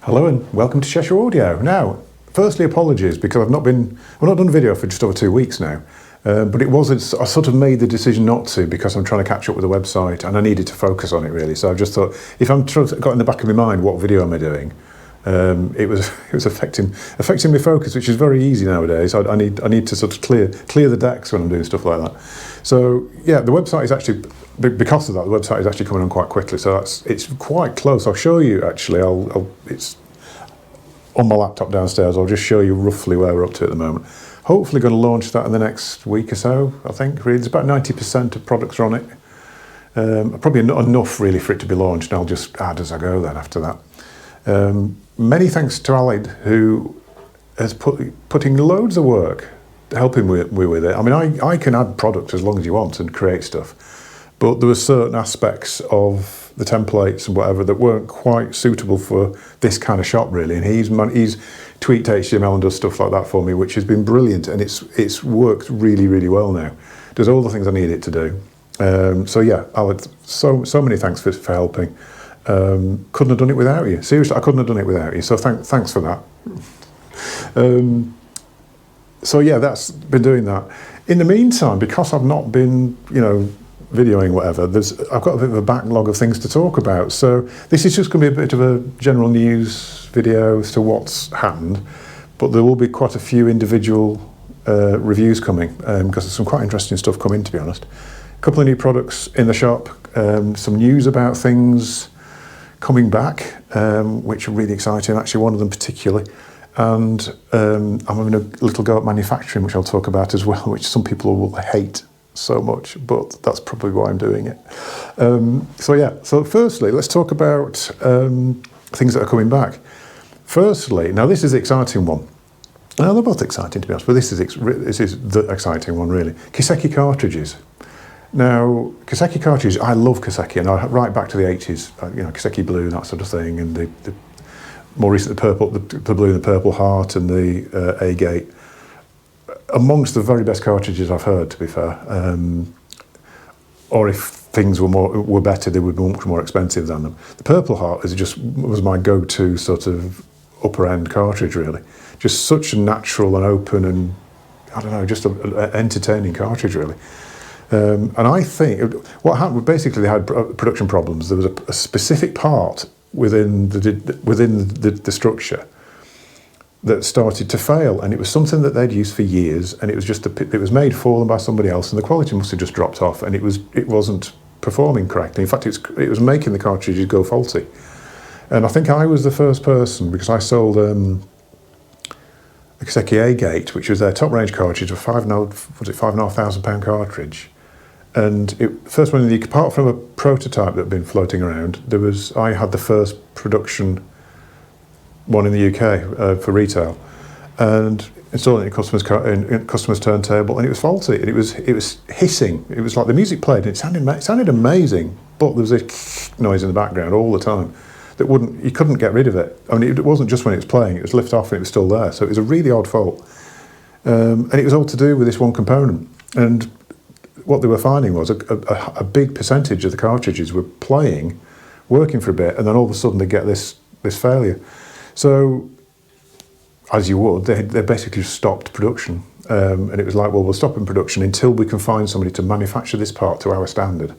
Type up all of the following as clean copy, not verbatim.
Hello and welcome to Cheshire Audio. Now, firstly, apologies because I've not done video for just over 2 weeks now. But I sort of made the decision not to because I'm trying to catch up with the website and I needed to focus on it really. So I just thought, if got in the back of my mind, what video am I doing? It was affecting my focus, which is very easy nowadays. I need to sort of clear the decks when I'm doing stuff like that. So yeah, the website is actually, because of that, the website is actually coming on quite quickly. So it's quite close. I'll show you actually. It's on my laptop downstairs. I'll just show you roughly where we're up to at the moment. Hopefully going to launch that in the next week or so, I think. Really, it's about 90% of products are on it. Probably not enough really for it to be launched, and I'll just add as I go then after that. Many thanks to Allied, who has putting loads of work helping me with it. I mean, I can add product as long as you want and create stuff, but there were certain aspects of the templates and whatever that weren't quite suitable for this kind of shop really, and he's tweaked HTML and does stuff like that for me, which has been brilliant, and it's worked really, really well now. Does all the things I need it to do. So yeah, Alex, so many thanks for helping. Couldn't have done it without you. Seriously, I couldn't have done it without you. So thanks for that. So yeah, that's been doing that. In the meantime, because I've not been, videoing whatever, I've got a bit of a backlog of things to talk about. So this is just going to be a bit of a general news video as to what's happened, but there will be quite a few individual reviews coming because there's some quite interesting stuff coming, to be honest. A couple of new products in the shop, some news about things coming back, which are really exciting, actually one of them particularly. And I'm having a little go at manufacturing, which I'll talk about as well, which some people will hate so much, but that's probably why I'm doing it. So firstly, let's talk about things that are coming back. Firstly, now this is the exciting one. Now they're both exciting, to be honest, but this is the exciting one really. Kiseki cartridges. Now, Kaseki cartridges, I love Kaseki, and right back to the 80s, Kiseki Blue, that sort of thing, and the more recent the blue and the purple heart and the A-gate. Amongst the very best cartridges I've heard, to be fair. Or if things were better, they would be much more expensive than them. The purple heart was my go-to sort of upper end cartridge, really. Just such a natural and open and, I don't know, just an entertaining cartridge, really. And I think what happened, basically they had production problems. There was a specific part within the structure that started to fail, and it was something that they'd used for years, and it was made for them by somebody else, and the quality must have just dropped off, and it wasn't performing correctly. In fact, it was making the cartridges go faulty. And I think I was the first person, because I sold a Kaseki A-gate, which was their top range cartridge, a £5,500 cartridge. And first one, apart from a prototype that had been floating around, I had the first production one in the UK for retail, and installed it in a customer's turntable, and it was faulty, and it was hissing. It was like the music played, and it sounded amazing, but there was a noise in the background all the time that you couldn't get rid of it. I mean, it wasn't just when it was playing; it was lift off and it was still there. So it was a really odd fault, and it was all to do with this one component. And what they were finding was a big percentage of the cartridges were working for a bit, and then all of a sudden they get this failure. So, as you would, they basically basically production, and it was like, well, we'll stop in production until we can find somebody to manufacture this part to our standard.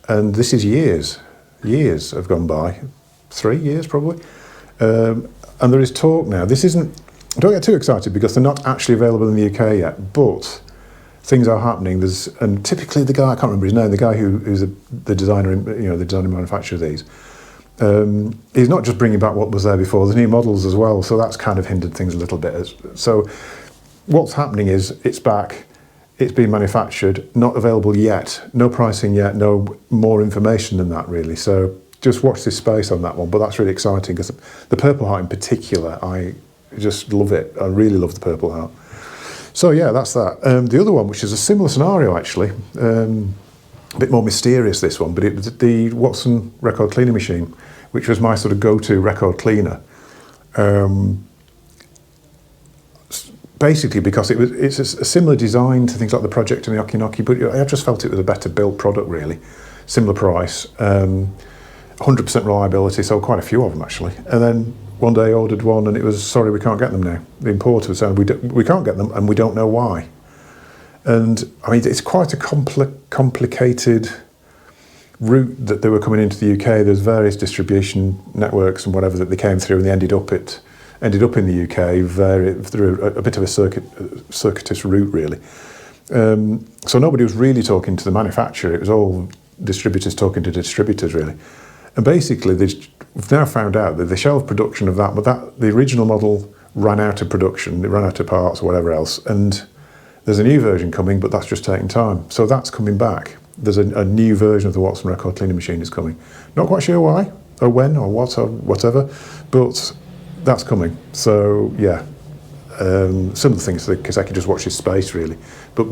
And this is years have gone by, 3 years probably, and there is talk now. Don't get too excited because they're not actually available in the UK yet, but things are happening. And typically the guy, I can't remember his name, the guy who's the designer, the designer and manufacturer of these. He's not just bringing back what was there before, the new models as well, so that's kind of hindered things a little bit. So what's happening is it's back, it's being manufactured, not available yet, no pricing yet, no more information than that really. So just watch this space on that one, but that's really exciting because the purple heart in particular, I just love it. I really love the purple heart. So yeah, that's that. The other one, which is a similar scenario actually, a bit more mysterious this one, but the Watson record cleaning machine, which was my sort of go-to record cleaner. Basically because it's a similar design to things like the Project and the Okinoki, but I just felt it was a better built product really. Similar price, 100% reliability, so quite a few of them actually. And then one day ordered one and it was, sorry, we can't get them now. The importer said, we can't get them and we don't know why. And I mean, it's quite a complicated route that they were coming into the UK. There's various distribution networks and whatever that they came through, and they ended up in the UK through a bit of a circuitous route, really. So nobody was really talking to the manufacturer. It was all distributors talking to distributors, really. And basically, we've now found out that they shelved production of that, but the original model ran out of production. It ran out of parts or whatever else. And there's a new version coming, but that's just taking time. So that's coming back. There's a new version of the Watson record cleaning machine is coming. Not quite sure why, or when, or what, or whatever, but that's coming. So yeah, similar things to the Kaseki, just watch this space really. But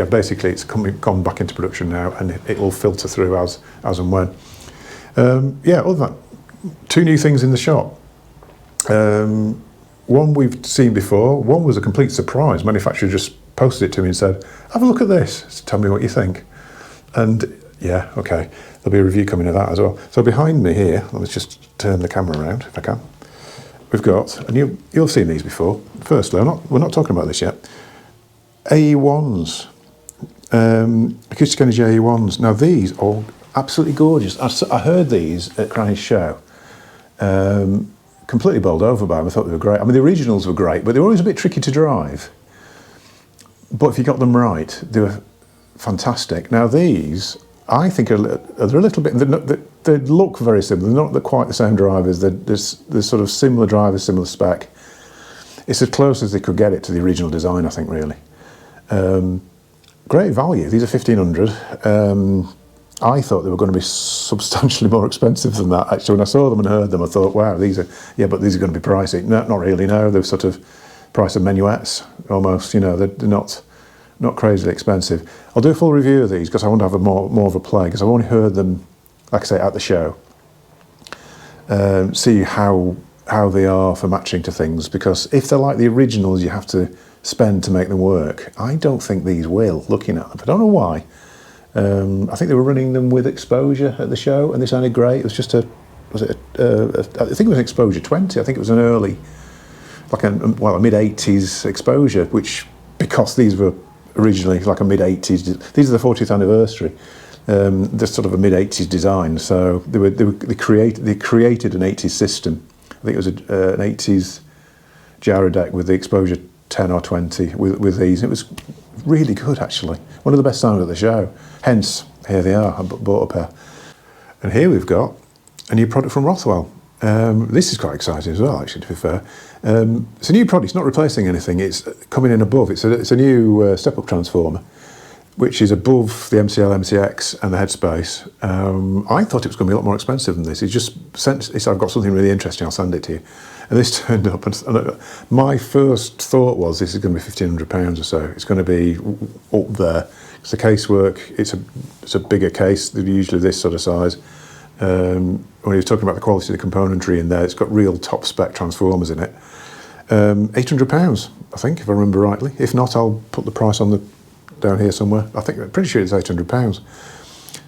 basically it's gone back into production now, and it will filter through as and when. Yeah, other than that, 2 new things in the shop. One we've seen before, one was a complete surprise. Manufacturer just posted it to me and said, have a look at this, tell me what you think. And yeah, okay, there'll be a review coming of that as well. So behind me here, let's just turn the camera around if I can. We've got, and you'll have seen these before. Firstly, we're not talking about this yet. AE1s, Acoustic Energy AE1s. Now these are absolutely gorgeous. I heard these at Cranny's show. Completely bowled over by them. I thought they were great. I mean, the originals were great, but they were always a bit tricky to drive. But if you got them right, they were fantastic. Now these, I think, they're a little bit, they look very similar. They're not quite the same drivers. They're sort of similar drivers, similar spec. It's as close as they could get it to the original design, I think, really. Great value. These are 1,500. I thought they were going to be substantially more expensive than that. Actually, when I saw them and heard them, I thought, wow, but these are going to be pricey. No, not really, no. They're sort of price of menuets, almost, you know, they're not crazily expensive. I'll do a full review of these because I want to have more of a play, because I've only heard them, like I say, at the show. See how they are for matching to things, because if they're like the originals you have to spend to make them work, I don't think these will, looking at them. I don't know why. I think they were running them with exposure at the show, and they sounded great. It was just I think it was an exposure 20. I think it was an early, like a mid-80s exposure, which, because these were originally like a mid-80s, these are the 40th anniversary. They're sort of a mid-80s design, so they created an 80s system. I think it was an 80s Jara deck with the exposure 10 or 20 with these. It was really good, actually. One of the best sounds at the show. Hence, here they are. I bought a pair. And here we've got a new product from Rothwell. This is quite exciting as well, actually, to be fair. It's a new product. It's not replacing anything. It's coming in above. It's a new step-up transformer, which is above the MCL, MCX and the headspace. I thought it was going to be a lot more expensive than this. He said, I've got something really interesting, I'll send it to you. And this turned up, and my first thought was, this is going to be £1,500 or so. It's going to be up there. It's the casework, it's a bigger case than usually this sort of size. When he was talking about the quality of the componentry in there, it's got real top spec transformers in it. £800, I think, if I remember rightly. If not, I'll put the price on down here somewhere. I'm pretty sure it's £800.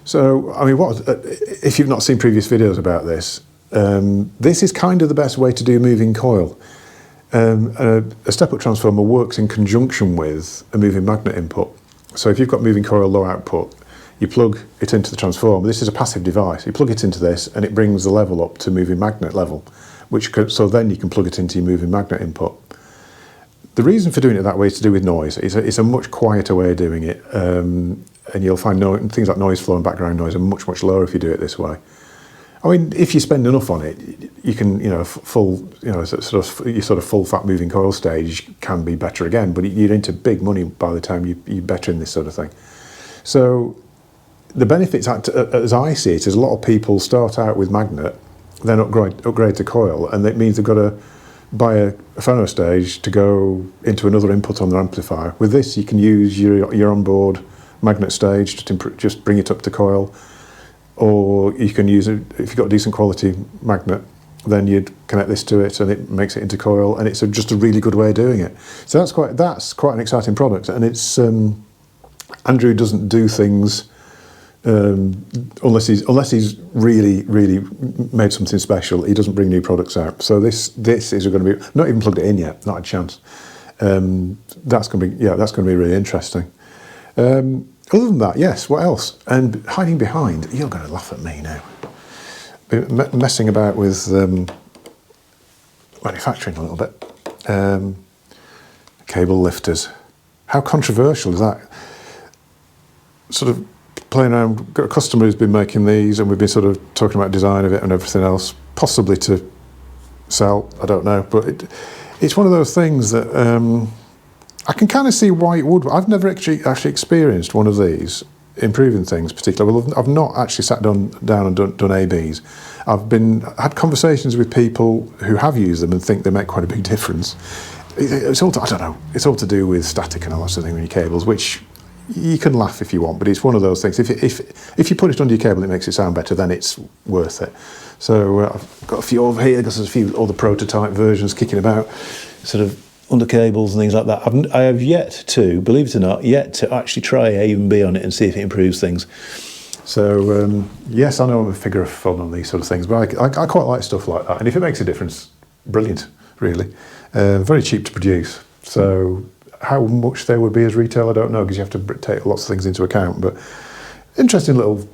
So, I mean, if you've not seen previous videos about this, this is kind of the best way to do moving coil. A step-up transformer works in conjunction with a moving magnet input. So if you've got moving coil low output, you plug it into the transformer. This is a passive device. You plug it into this and it brings the level up to moving magnet level, so then you can plug it into your moving magnet input. The reason for doing it that way is to do with noise. It's a much quieter way of doing it, and you'll find things like noise flow and background noise are much, much lower if you do it this way. I mean, if you spend enough on it, you can, your full fat moving coil stage can be better again, but you're into big money by the time you're better in this sort of thing. So the benefits, as I see it, is a lot of people start out with magnet, then upgrade to coil, and that means they've got to buy a phono stage to go into another input on their amplifier. With this, you can use your onboard magnet stage to just bring it up to coil. Or you can use it, if you've got a decent quality magnet, then you'd connect this to it and it makes it into coil, and it's just a really good way of doing it. So that's quite an exciting product, and it's Andrew doesn't do things Unless he's really made something special, he doesn't bring new products out. So this is going to be, not even plugged it in yet, not a chance. That's going to be really interesting. Other than that, yes, what else? And hiding behind, you're going to laugh at me now. Messing about with manufacturing a little bit. Cable lifters. How controversial is that? Sort of playing around, got a customer who's been making these, and we've been sort of talking about design of it and everything else, possibly to sell, I don't know, but it's one of those things that I can kind of see why it would. I've never actually experienced one of these improving things particularly. Well, I've not actually sat down and done ABs. I've had conversations with people who have used them and think they make quite a big difference. It's all I don't know. It's all to do with static and all that sort of thing with your cables, which you can laugh if you want, but it's one of those things. If you put it under your cable and it makes it sound better, then it's worth it. So I've got a few over here because there's a few other prototype versions kicking about, sort of under cables and things like that. I have yet to, believe it or not, actually try A and B on it and see if it improves things. So yes, I know I'm a figure of fun on these sort of things, but I quite like stuff like that. And if it makes a difference, brilliant, really. Very cheap to produce. So how much they would be as retail, I don't know, because you have to take lots of things into account. But interesting little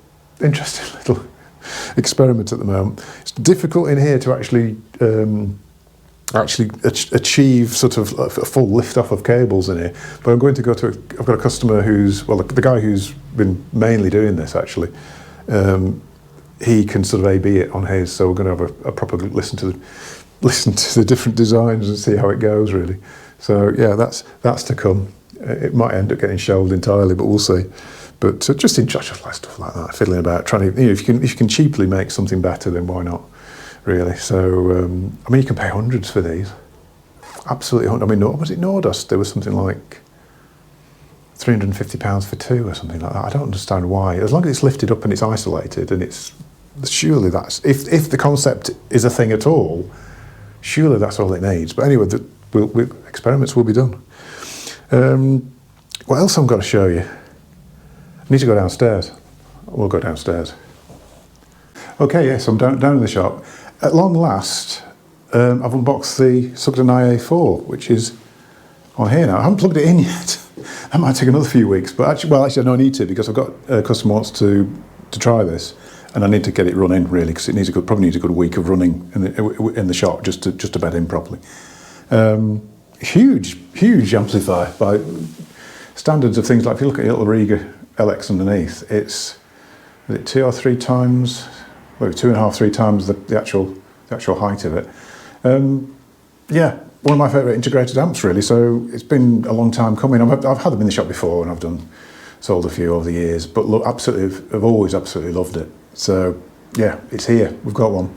experiment at the moment. It's difficult in here to actually achieve sort of a full lift off of cables in here. But I'm going to go to I've got a customer who's, well, the guy who's been mainly doing this actually. He can sort of A/B it on his, so we're going to have a proper listen to the different designs and see how it goes, really. So yeah, that's to come. It might end up getting shelved entirely, but we'll see. But just like stuff like that, fiddling about, trying to, if you can cheaply make something better, then why not, really? So I mean, you can pay hundreds for these, absolutely. I mean, was it Nordust? There was something like £350 for two or something like that. I don't understand why. As long as it's lifted up and it's isolated, and it's surely that's if the concept is a thing at all, surely that's all it needs. But anyway, experiments will be done. What else I've got to show you? I need to go downstairs. We'll go downstairs. Okay, yes, I'm down in the shop. At long last, I've unboxed the Sugden IA4, which is on here now. I haven't plugged it in yet. That might take another few weeks, but actually I don't need to, because I've got a customer wants to try this, and I need to get it running really, because it probably needs a good week of running in the shop just to bed in properly. Huge amplifier by standards of things like, if you look at your little Riga LX underneath, is it 2 or 3 times, well, 2.5, 3 times the actual height of it. Yeah, one of my favourite integrated amps, really. So it's been a long time coming. I've had them in the shop before, and I've sold a few over the years. But look, I've always absolutely loved it. So yeah, it's here. We've got one.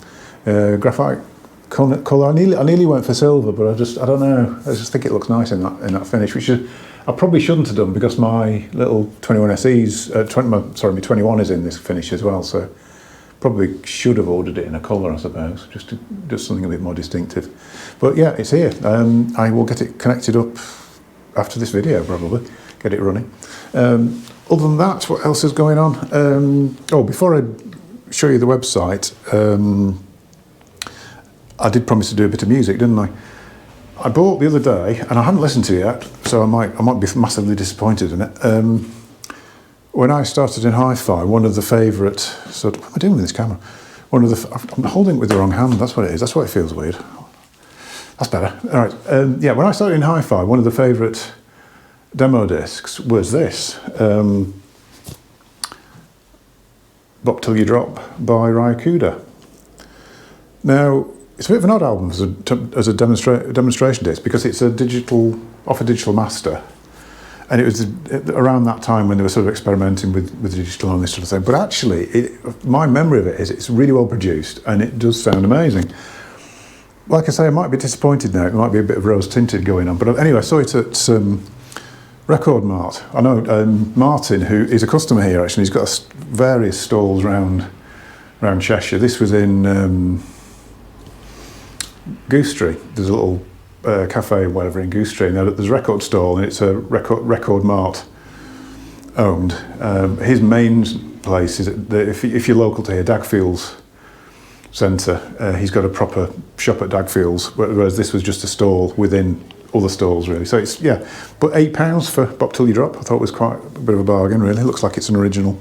Graphite colour. I nearly went for silver, but I don't know. I just think it looks nice in that finish, which I probably shouldn't have done, because my little 21 SE's, my 21 is in this finish as well. So probably should have ordered it in a colour, I suppose, just something a bit more distinctive. But yeah, it's here. I will get it connected up after this video, probably get it running. Other than that, what else is going on? Before I show you the website, I did promise to do a bit of music, didn't I? I bought the other day, and I haven't listened to it yet, so I might be massively disappointed in it. When I started in hi-fi, one of the favourite what am I doing with this camera? I'm holding it with the wrong hand. That's what it is. That's why it feels weird. That's better. All right. Yeah, when I started in hi-fi, one of the favourite demo discs was this, Bop Till You Drop by Ryakuda. Now, it's a bit of an odd album as a demonstration disc, because it's off a digital master, and it was around that time when they were sort of experimenting with digital and this sort of thing. But actually, my memory of it is it's really well produced, and it does sound amazing. Like I say, I might be disappointed now. It might be a bit of rose tinted going on. But anyway, I saw it at Record Mart. I know Martin, who is a customer here, actually, he's got various stalls around Cheshire. This was in Goosetree. There's a little cafe, whatever, in Goosetree. Now there's a record stall, and it's a Record Mart owned. His main place is that if you're local to here, Dagfields Centre, he's got a proper shop at Dagfields, whereas this was just a stall within other stalls, really. So it's, yeah, but £8 for Bop Till You Drop, I thought was quite a bit of a bargain, really. It looks like it's an original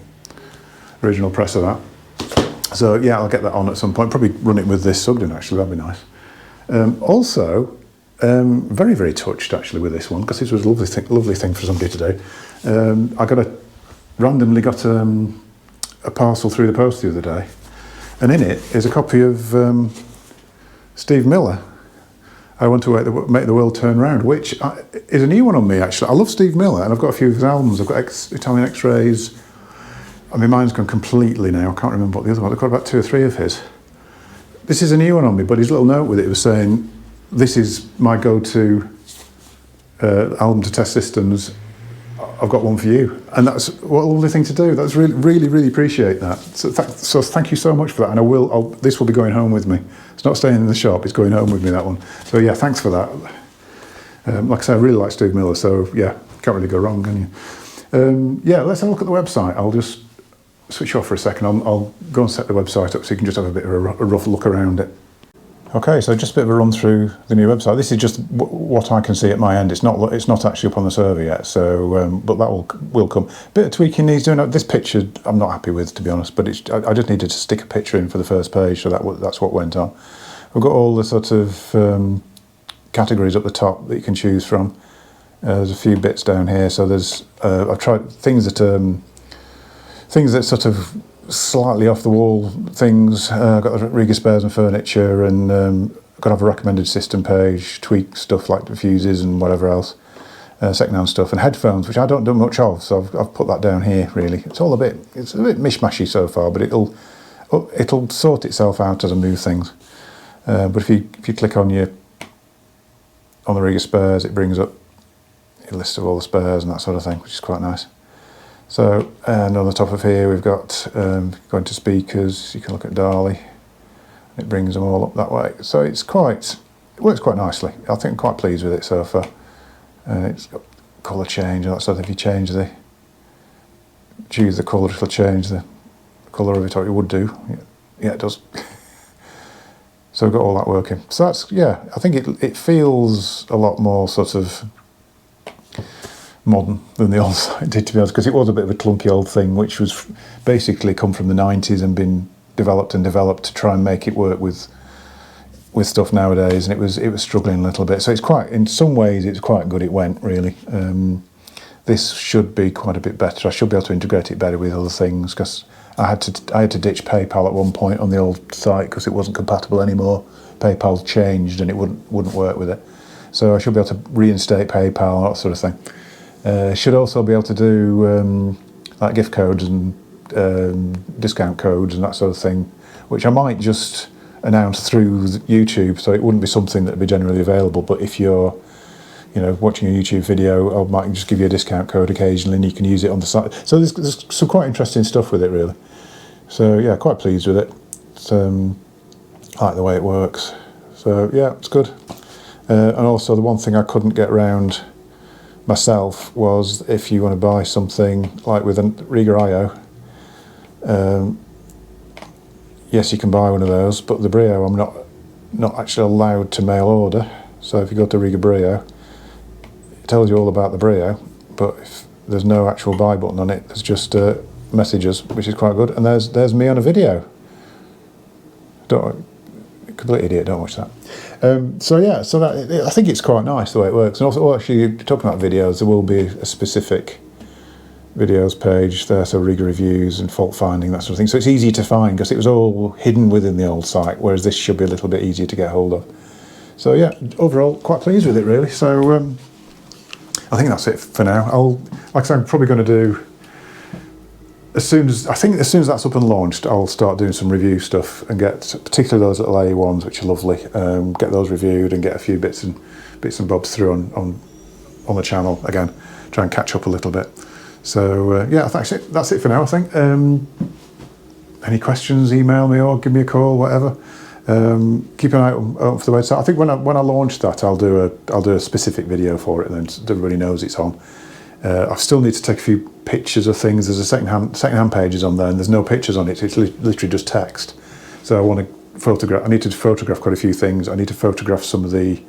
press of that. So yeah, I'll get that on at some point. Probably run it with this subbed in, actually, that'd be nice. Also, very, very touched actually with this one, because this was a lovely thing for somebody to do. I randomly got a parcel through the post the other day, and in it is a copy of Steve Miller, I Want to Make the World Turn Round, which is a new one on me, actually. I love Steve Miller, and I've got a few of his albums. I've got Italian X-Rays. I mean, mine's gone completely now. I can't remember what the other one. I've got about 2 or 3 of his. This is a new one on me, but his little note with it was saying, this is my go-to album to test systems. I've got one for you. And that's what a lovely thing to do. That's really, really, really appreciate that. So thank you so much for that. And this will be going home with me. It's not staying in the shop, it's going home with me, that one. So yeah, thanks for that. Like I say, I really like Steve Miller, so yeah, can't really go wrong, can you? Yeah, let's have a look at the website. I'll just switch off for a second. I'll go and set the website up so you can just have a bit of a rough look around it. Okay, so just a bit of a run through the new website. This is just what I can see at my end. It's not actually up on the server yet, so but that will come. Bit of tweaking needs doing. This picture I'm not happy with, to be honest, but I just needed to stick a picture in for the first page, so that's what went on. We've got all the sort of categories up the top that you can choose from. There's a few bits down here, so there's I've tried things that sort of slightly off the wall things. Got the Riga spares and furniture, and got to have a recommended system page, tweak stuff like fuses and whatever else, second-hand stuff, and headphones, which I don't do much of, so I've put that down here. Really, it's a bit mishmashy so far, but it'll sort itself out as I move things. But if you click on the Riga spares, it brings up a list of all the spares and that sort of thing, which is quite nice. So, and on the top of here we've got, going to speakers, you can look at Dali, it brings them all up that way. So it works quite nicely. I think I'm quite pleased with it so far. It's got colour change and that sort of, if you choose the colour, it'll change the colour of it, or it would do. Yeah, it does. So we've got all that working. So that's, yeah, I think it feels a lot more sort of modern than the old site did, to be honest, because it was a bit of a clunky old thing, which was basically come from the 90s and been developed to try and make it work with stuff nowadays, and it was struggling a little bit. So it's quite, in some ways, it's quite good. It went really. This should be quite a bit better. I should be able to integrate it better with other things, because I had to ditch PayPal at one point on the old site because it wasn't compatible anymore. PayPal changed and it wouldn't work with it. So I should be able to reinstate PayPal and that sort of thing. Should also be able to do like gift codes and discount codes and that sort of thing, which I might just announce through YouTube, so it wouldn't be something that would be generally available. But if you're, watching a YouTube video, I might just give you a discount code occasionally, and you can use it on the site. So there's some quite interesting stuff with it, really. So yeah, quite pleased with it. It's, I like the way it works. So yeah, it's good. And also the one thing I couldn't get around myself was if you want to buy something like with a Riga IO, yes, you can buy one of those, but the Brio I'm not actually allowed to mail order. So if you go to Riga Brio, it tells you all about the Brio, but if there's no actual buy button on it, there's just messages, which is quite good. And there's me on a video. Complete idiot, don't watch that. So yeah, so that I think it's quite nice the way it works. And also, actually, talking about videos, there will be a specific videos page there, so Riga reviews and fault finding, that sort of thing. So it's easy to find because it was all hidden within the old site, whereas this should be a little bit easier to get hold of. So yeah, overall, quite pleased with it, really. So I think that's it for now. Like I said, I'm probably going to do, as soon as that's up and launched, I'll start doing some review stuff and get particularly those little A1s, which are lovely. Get those reviewed and get a few bits and bobs through on the channel again. Try and catch up a little bit. So yeah, that's it for now, I think. Any questions? Email me or give me a call, whatever. Keep an eye out for the website. I think when I launch that, I'll do a specific video for it, then so everybody knows it's on. I still need to take a few pictures of things. There's a second-hand pages on there, and there's no pictures on it. It's literally just text. So I want to photograph. I need to photograph quite a few things. I need to photograph some of the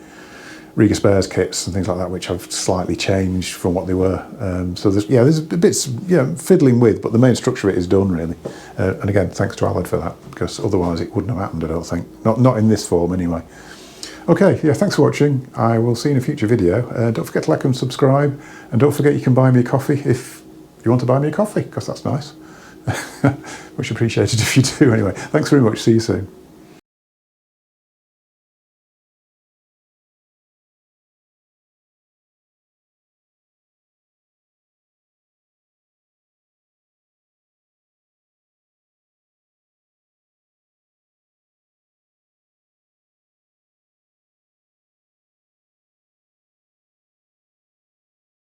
Riga Spares kits and things like that, which I've slightly changed from what they were. So there's bits fiddling with, but the main structure of it is done really. And again, thanks to Alad for that, because otherwise it wouldn't have happened, I don't think. Not in this form anyway. Okay, yeah, thanks for watching. I will see you in a future video. Don't forget to like and subscribe, and don't forget you can buy me a coffee if you want to buy me a coffee, because that's nice. Much appreciated if you do anyway. Thanks very much. See you soon.